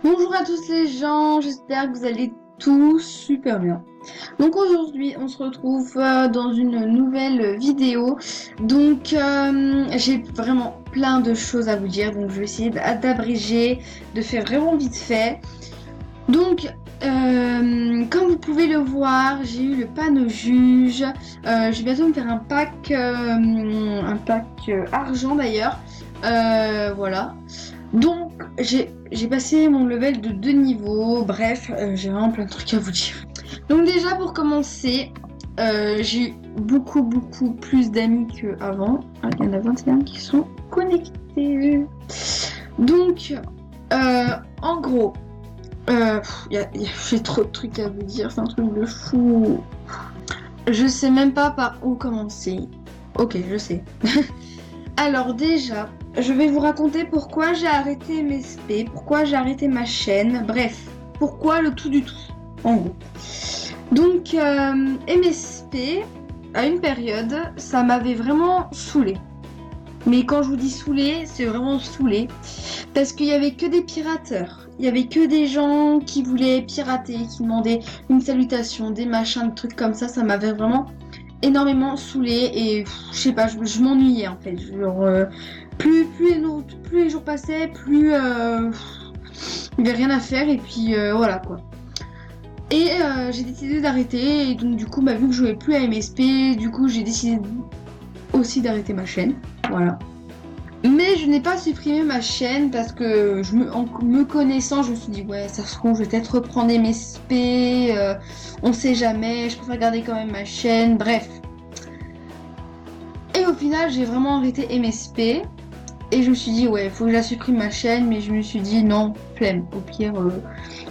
Bonjour à tous les gens, j'espère que vous allez tous super bien. Donc aujourd'hui on se retrouve dans une nouvelle vidéo. Donc j'ai vraiment plein de choses à vous dire, donc je vais essayer d'abréger, de faire vraiment vite fait. Donc comme vous pouvez le voir, j'ai eu le panneau juge. Je vais bientôt me faire un pack argent d'ailleurs. Voilà. Donc, j'ai passé mon level de 2 niveaux. Bref, j'ai vraiment plein de trucs à vous dire. Donc déjà, pour commencer, j'ai eu beaucoup plus d'amis qu'avant. Ah, il y en a 21 qui sont connectés. Donc, en gros, j'ai trop de trucs à vous dire. C'est un truc de fou. Je sais même pas par où commencer. Ok, je sais. Alors déjà, je vais vous raconter pourquoi j'ai arrêté MSP, pourquoi j'ai arrêté ma chaîne, bref, pourquoi le tout du tout, en gros. Donc, MSP, à une période, ça m'avait vraiment saoulé. Mais quand je vous dis saoulé, c'est vraiment saoulé. Parce qu'il y avait que des pirateurs. Il y avait que des gens qui voulaient pirater, qui demandaient une salutation, des machins, des trucs comme ça. Ça m'avait vraiment énormément saoulée et je sais pas, je m'ennuyais en fait. Genre, plus les jours passaient, plus il n'y avait rien à faire et puis voilà quoi. Et j'ai décidé d'arrêter et donc du coup, vu que je jouais plus à MSP, du coup j'ai décidé aussi d'arrêter ma chaîne. Voilà. Mais je n'ai pas supprimé ma chaîne parce que en me connaissant, je me suis dit ouais, ça se trouve, je vais peut-être reprendre MSP, on sait jamais, je préfère garder quand même ma chaîne, bref. Et au final, j'ai vraiment arrêté MSP et je me suis dit ouais, faut que je la supprime ma chaîne, mais je me suis dit non, flemme, au pire,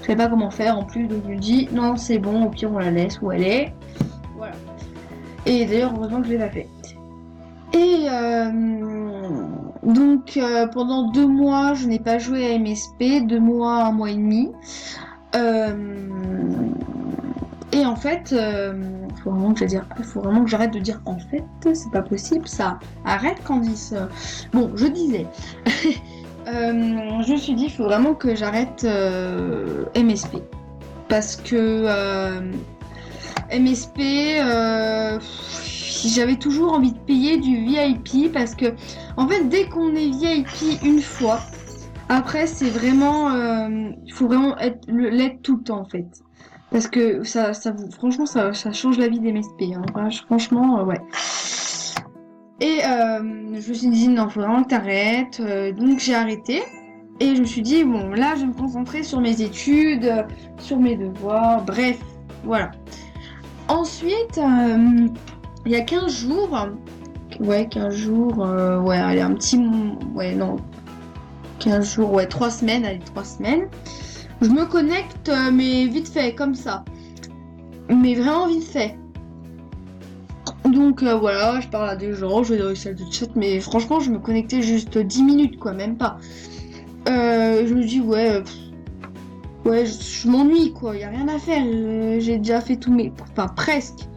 je sais pas comment faire en plus, donc je me dis non, c'est bon, au pire on la laisse où elle est. Voilà. Et d'ailleurs, heureusement que je l'ai pas fait. Et donc pendant 2 mois, je n'ai pas joué à MSP, 2 mois, 1 mois et demi. Et en fait, faut vraiment que j'arrête de dire en fait, c'est pas possible ça. Arrête Candice. Bon, je disais. Je me suis dit, il faut vraiment que j'arrête MSP. Parce que MSP, j'avais toujours envie de payer du VIP parce que, en fait, dès qu'on est VIP une fois, après, c'est vraiment, il faut vraiment l'être tout le temps en fait. Parce que franchement, ça change la vie des MSP. Hein. Enfin, franchement, ouais. Et je me suis dit, non, faut vraiment que t'arrêtes. Donc j'ai arrêté. Et je me suis dit, bon, là, je vais me concentrer sur mes études, sur mes devoirs, bref, voilà. Ensuite, il y a 15 jours, ouais, 15 jours, ouais, allez, ouais, non, 15 jours, ouais, 3 semaines, allez, 3 semaines. Je me connecte, mais vite fait, comme ça. Mais vraiment vite fait. Donc voilà, je parle à des gens, je vais dans les salles de chat, mais franchement, je me connectais juste 10 minutes, quoi, même pas. Je me dis, ouais, ouais, je m'ennuie, quoi, y a rien à faire. J'ai déjà fait presque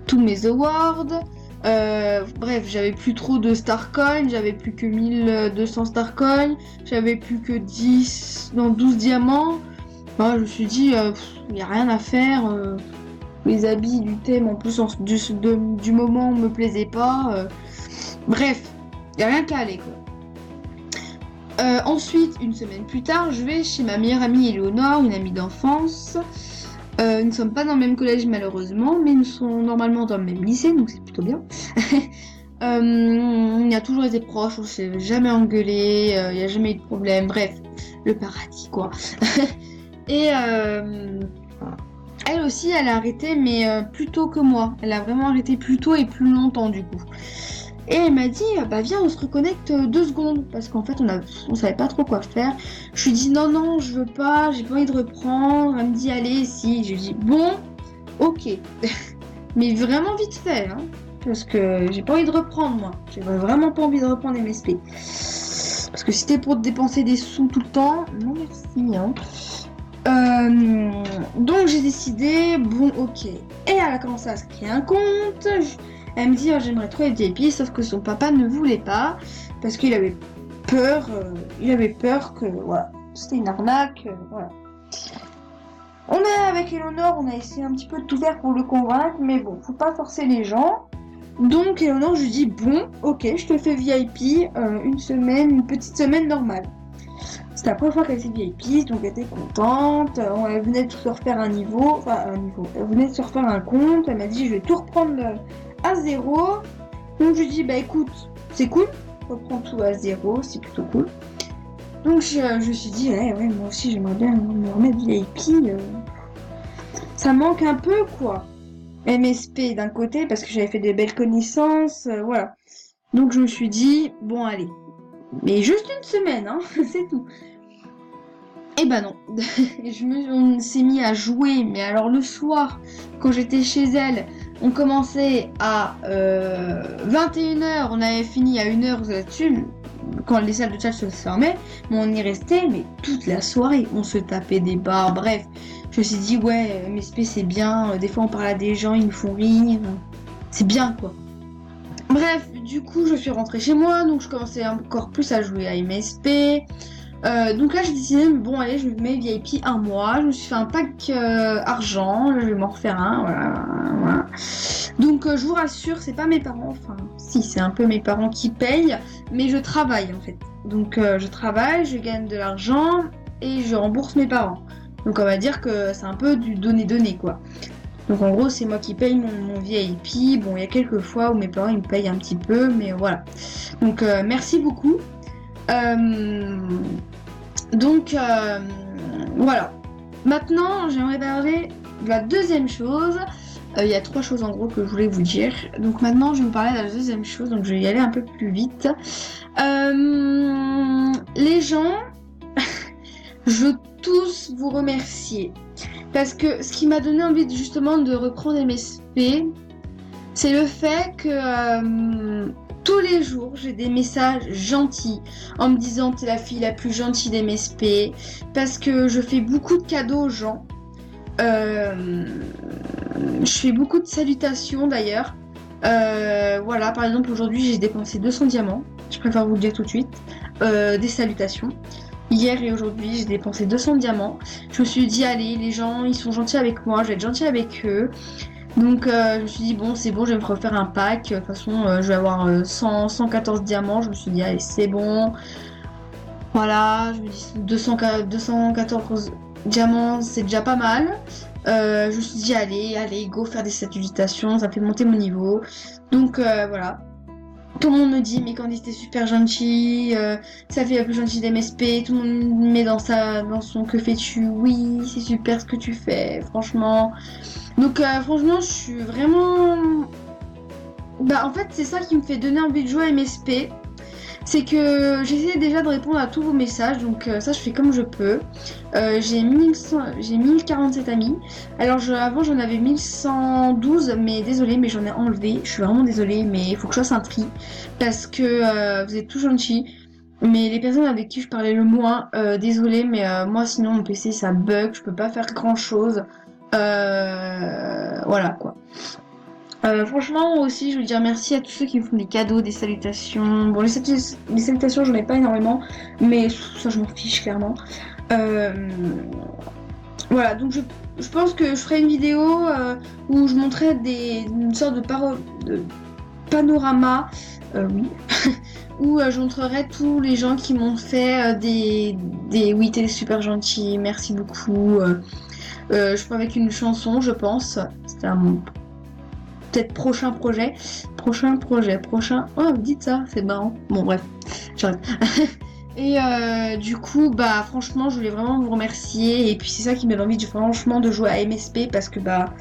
tous mes awards. Bref, j'avais plus trop de Starcoin, j'avais plus que 1200 Starcoin, j'avais plus que 12 diamants. Bah, je me suis dit, il n'y a rien à faire. Les habits du thème, en plus, du moment, me plaisaient pas. Bref, il n'y a rien qu'à aller, quoi. Ensuite, une semaine plus tard, je vais chez ma meilleure amie Éléonore, une amie d'enfance. Nous ne sommes pas dans le même collège malheureusement, mais nous sommes normalement dans le même lycée, donc c'est plutôt bien. On a toujours été proches, on s'est jamais engueulé, il n'y a jamais eu de problème, bref, le paradis quoi. Et elle aussi, elle a arrêté, mais plus tôt que moi. Elle a vraiment arrêté plus tôt et plus longtemps du coup. Et elle m'a dit, bah viens, on se reconnecte 2 secondes, parce qu'en fait, on savait pas trop quoi faire. Je lui dis, non, je veux pas, j'ai pas envie de reprendre. Elle me dit, allez, si. Je lui dis, bon, ok. Mais vraiment vite fait, hein, parce que j'ai pas envie de reprendre, moi. J'ai vraiment pas envie de reprendre MSP. Parce que si c'était pour dépenser des sous tout le temps, non merci, hein. Donc j'ai décidé, bon, ok. Et elle a commencé à se créer un compte. Elle me dit, oh, j'aimerais trop être VIP, sauf que son papa ne voulait pas, parce qu'il avait peur que, voilà, c'était une arnaque, voilà. On est avec Eleonore, on a essayé un petit peu de tout faire pour le convaincre, mais bon, faut pas forcer les gens. Donc Eleonore, je lui dis bon, ok, je te fais VIP une petite semaine normale. C'était la première fois qu'elle était VIP, donc elle était contente. Elle venait de se refaire un niveau. Elle venait de se refaire un compte. Elle m'a dit je vais tout reprendre à zéro. Donc je lui dis bah écoute, c'est cool, reprends tout à zéro, c'est plutôt cool. Donc je me suis dit ouais, moi aussi j'aimerais bien me remettre VIP. Ça manque un peu quoi. MSP d'un côté parce que j'avais fait des belles connaissances, voilà. Donc je me suis dit bon allez, mais juste une semaine, hein, c'est tout. Et bah non, on s'est mis à jouer, mais alors le soir, quand j'étais chez elle, on commençait à 21h, on avait fini à 1h là-dessus, quand les salles de chat se fermaient, mais on y restait, mais toute la soirée, on se tapait des barres, bref. Je me suis dit, ouais, MSP c'est bien, des fois on parle à des gens, ils nous font rire, c'est bien quoi. Bref, du coup je suis rentrée chez moi, donc je commençais encore plus à jouer à MSP. Donc là j'ai décidé, bon allez, je mets VIP un mois, je me suis fait un pack argent, je vais m'en refaire un, voilà. Donc je vous rassure, c'est pas mes parents, enfin si c'est un peu mes parents qui payent, mais je travaille en fait. Donc je travaille, je gagne de l'argent et je rembourse mes parents. Donc on va dire que c'est un peu du donner quoi. Donc en gros c'est moi qui paye mon VIP, bon il y a quelques fois où mes parents ils me payent un petit peu, mais voilà. Donc merci beaucoup. Donc voilà. Maintenant, j'aimerais parler de la deuxième chose. Il y a 3 choses en gros que je voulais vous dire. Donc maintenant, je vais vous parler de la deuxième chose. Donc je vais y aller un peu plus vite. Les gens, je veux tous vous remercier. Parce que ce qui m'a donné envie justement de reprendre MSP, c'est le fait que tous les jours, j'ai des messages gentils en me disant t'es la fille la plus gentille d'MSP parce que je fais beaucoup de cadeaux aux gens. Je fais beaucoup de salutations d'ailleurs. Voilà, par exemple aujourd'hui j'ai dépensé 200 diamants. Je préfère vous le dire tout de suite. Des salutations. Hier et aujourd'hui j'ai dépensé 200 diamants. Je me suis dit allez, les gens ils sont gentils avec moi, je vais être gentille avec eux. Donc je me suis dit bon c'est bon, je vais me refaire un pack, de toute façon je vais avoir 114 diamants, je me suis dit allez c'est bon, voilà, je me dis 214 diamants c'est déjà pas mal, je me suis dit allez go faire des salutations, ça fait monter mon niveau, donc voilà. Tout le monde me dit mais Candice t'es super gentille, ça fait la plus gentille d'MSP, tout le monde me met dans son que fais-tu, oui c'est super ce que tu fais, franchement. Donc franchement je suis vraiment... Bah en fait c'est ça qui me fait donner envie de jouer à MSP. C'est que j'essaie déjà de répondre à tous vos messages, donc ça je fais comme je peux. J'ai 1047 amis. Alors avant j'en avais 1112, mais désolée, mais j'en ai enlevé. Je suis vraiment désolée, mais il faut que je fasse un tri. Parce que vous êtes tous gentils. Mais les personnes avec qui je parlais le moins, désolée, mais moi sinon mon PC ça bug, je peux pas faire grand chose. Voilà quoi. Franchement aussi je veux dire merci à tous ceux qui me font des cadeaux, des salutations. Bon les salutations j'en ai pas énormément, mais ça je m'en fiche clairement. Voilà donc je pense que je ferai une vidéo où je montrerai une sorte de panorama, oui, où je montrerai tous les gens qui m'ont fait des oui t'es super gentil, merci beaucoup. Je ferai avec une chanson je pense. C'était un peut-être prochain projet. Oh, vous dites ça, c'est marrant. Bon, bref, j'arrête. Et du coup, bah, franchement, je voulais vraiment vous remercier. Et puis, c'est ça qui m'a envie, franchement, de jouer à MSP parce que, bah,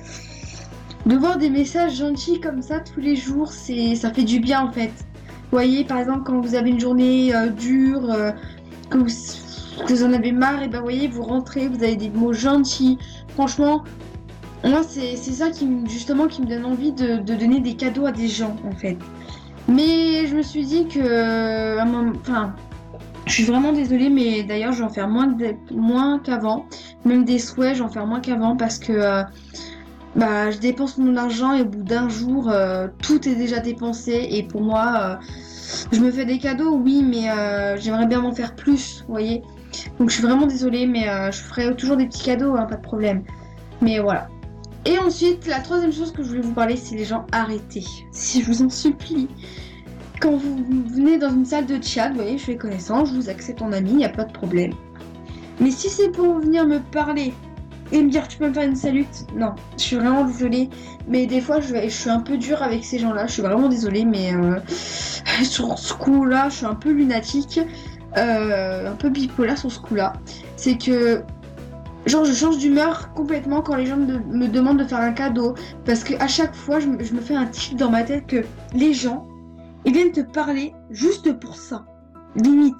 de voir des messages gentils comme ça tous les jours, ça fait du bien en fait. Vous voyez, par exemple, quand vous avez une journée dure, que vous en avez marre, et bah, vous voyez, vous rentrez, vous avez des mots gentils. Franchement, moi, c'est ça qui me donne envie de donner des cadeaux à des gens, en fait. Mais je me suis dit que... Enfin, je suis vraiment désolée, mais d'ailleurs, je vais en faire moins qu'avant. Même des souhaits, je vais en faire moins qu'avant parce que... bah, je dépense mon argent et au bout d'un jour, tout est déjà dépensé. Et pour moi, je me fais des cadeaux, oui, mais j'aimerais bien m'en faire plus, vous voyez. Donc je suis vraiment désolée, mais je ferai toujours des petits cadeaux, hein, pas de problème. Mais voilà. Et ensuite, la troisième chose que je voulais vous parler, c'est les gens arrêtés. Si je vous en supplie. Quand vous venez dans une salle de chat, vous voyez, je fais connaissance, je vous accepte en ami, il n'y a pas de problème. Mais si c'est pour venir me parler et me dire tu peux me faire une salute, non, je suis vraiment désolée. Mais des fois, je suis un peu dure avec ces gens-là, je suis vraiment désolée, mais sur ce coup-là, je suis un peu lunatique, un peu bipolaire sur ce coup-là. C'est que genre, je change d'humeur complètement quand les gens me demandent de faire un cadeau. Parce qu'à chaque fois, je me fais un tilt dans ma tête que les gens, ils viennent te parler juste pour ça. Limite.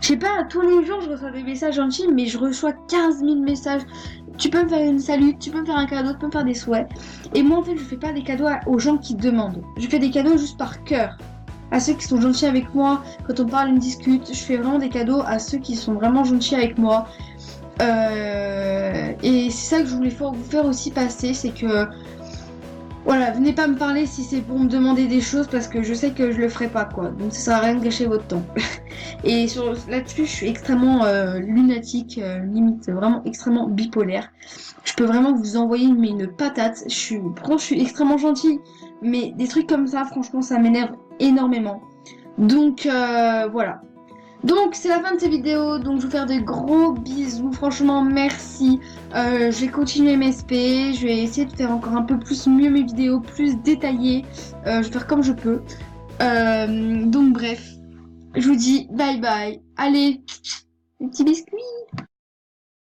Je sais pas, tous les jours, je reçois des messages gentils, mais je reçois 15 000 messages. Tu peux me faire une salute, tu peux me faire un cadeau, tu peux me faire des souhaits. Et moi, en fait, je fais pas des cadeaux aux gens qui demandent. Je fais des cadeaux juste par cœur. À ceux qui sont gentils avec moi, quand on parle, on discute. Je fais vraiment des cadeaux à ceux qui sont vraiment gentils avec moi. Et c'est ça que je voulais vous faire aussi passer, c'est que voilà, venez pas me parler si c'est pour me demander des choses parce que je sais que je le ferai pas quoi, donc ça sert à rien de gâcher votre temps. Et là-dessus, je suis extrêmement lunatique, limite vraiment extrêmement bipolaire. Je peux vraiment vous envoyer une patate. Pourtant, je suis extrêmement gentille, mais des trucs comme ça, franchement, ça m'énerve énormément. Donc voilà. Donc c'est la fin de cette vidéo, donc je vais vous faire de gros bisous, franchement merci. Je vais continuer mes SP, je vais essayer de faire encore un peu plus mieux mes vidéos, plus détaillées, je vais faire comme je peux. Donc bref, je vous dis bye bye, allez, les petits biscuits.